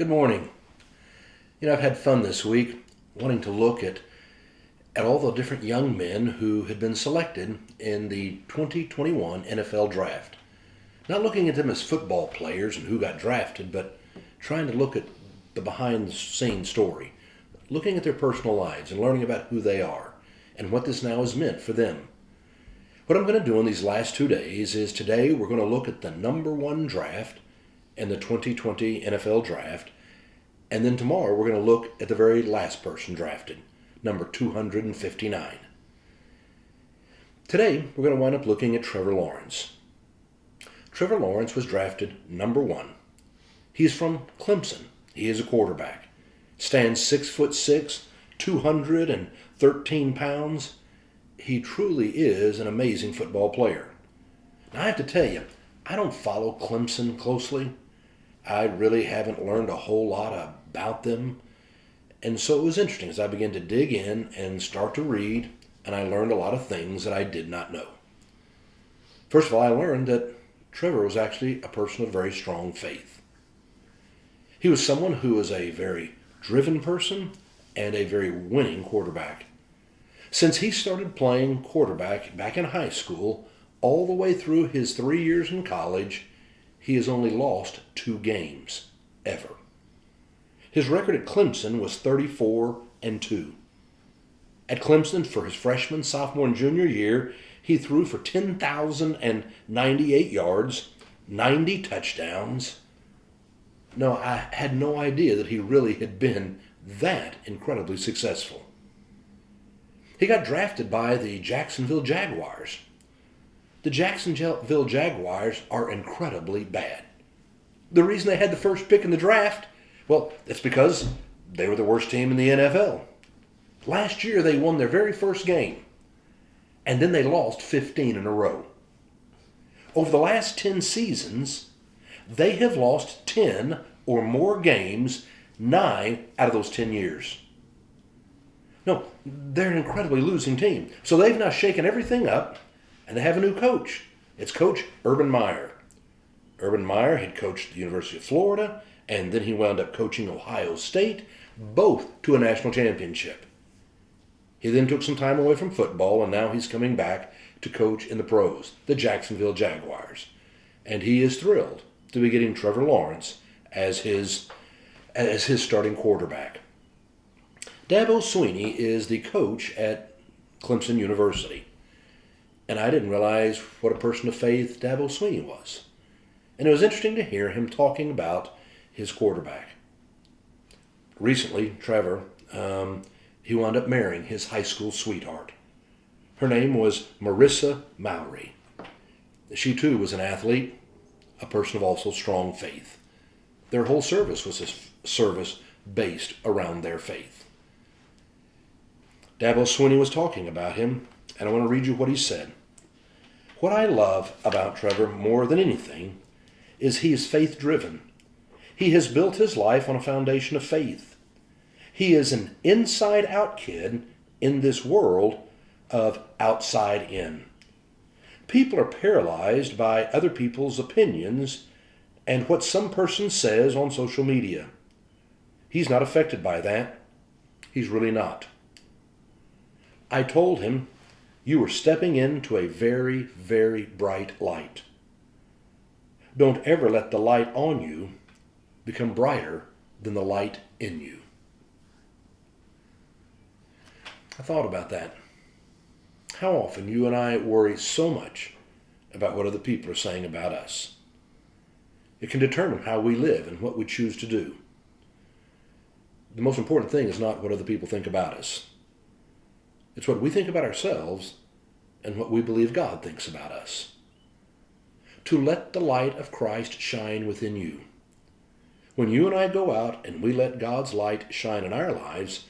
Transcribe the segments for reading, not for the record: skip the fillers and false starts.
Good morning. I've had fun this week wanting to look at all the different young men who had been selected in the 2021 NFL Draft. Not looking at them as football players and who got drafted, but trying to look at the behind-the-scenes story, looking at their personal lives and learning about who they are and what this now has meant for them. What I'm going to do in these last 2 days is today we're going to look at the number one draft in the 2020 NFL Draft, and then tomorrow we're going to look at the very last person drafted, number 259. Today we're going to wind up looking at Trevor Lawrence. Trevor Lawrence was drafted number one. He's from Clemson. He is a quarterback. Stands 6'6", 213 pounds. He truly is an amazing football player. Now I have to tell you, I don't follow Clemson closely. I really haven't learned a whole lot about them. And so it was interesting as I began to dig in and start to read, and I learned a lot of things that I did not know. First of all, I learned that Trevor was actually a person of very strong faith. He was someone who was a very driven person and a very winning quarterback. Since he started playing quarterback back in high school, all the way through his 3 years in college, he has only lost 2 games, ever. His record at Clemson was 34-2. At Clemson, for his freshman, sophomore, and junior year, he threw for 10,098 yards, 90 touchdowns. No, I had no idea that he really had been that incredibly successful. He got drafted by the Jacksonville Jaguars. The Jacksonville Jaguars are incredibly bad. The reason they had the first pick in the draft, well, it's because they were the worst team in the NFL. Last year they won their very first game, and then they lost 15 in a row. Over the last 10 seasons, they have lost 10 or more games, 9 out of those 10 years. No, they're an incredibly losing team. So they've now shaken everything up, and they have a new coach. It's Coach Urban Meyer. Urban Meyer had coached the University of Florida, and then he wound up coaching Ohio State, both to a national championship. He then took some time away from football, and now he's coming back to coach in the pros, the Jacksonville Jaguars. And he is thrilled to be getting Trevor Lawrence as his starting quarterback. Dabo Swinney is the coach at Clemson University. And I didn't realize what a person of faith Dabo Swinney was. And it was interesting to hear him talking about his quarterback. Recently, Trevor, he wound up marrying his high school sweetheart. Her name was Marissa Mowry. She too was an athlete, a person of also strong faith. Their whole service was a service based around their faith. Dabo Swinney was talking about him, and I want to read you what he said. What I love about Trevor more than anything is he is faith-driven. He has built his life on a foundation of faith. He is an inside-out kid in this world of outside-in. People are paralyzed by other people's opinions and what some person says on social media. He's not affected by that. He's really not. I told him, you are stepping into a very, very bright light. Don't ever let the light on you become brighter than the light in you. I thought about that. How often you and I worry so much about what other people are saying about us. It can determine how we live and what we choose to do. The most important thing is not what other people think about us. It's what we think about ourselves and what we believe God thinks about us. To let the light of Christ shine within you. When you and I go out and we let God's light shine in our lives,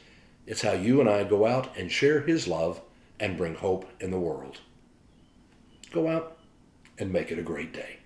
it's how you and I go out and share His love and bring hope in the world. Go out and make it a great day.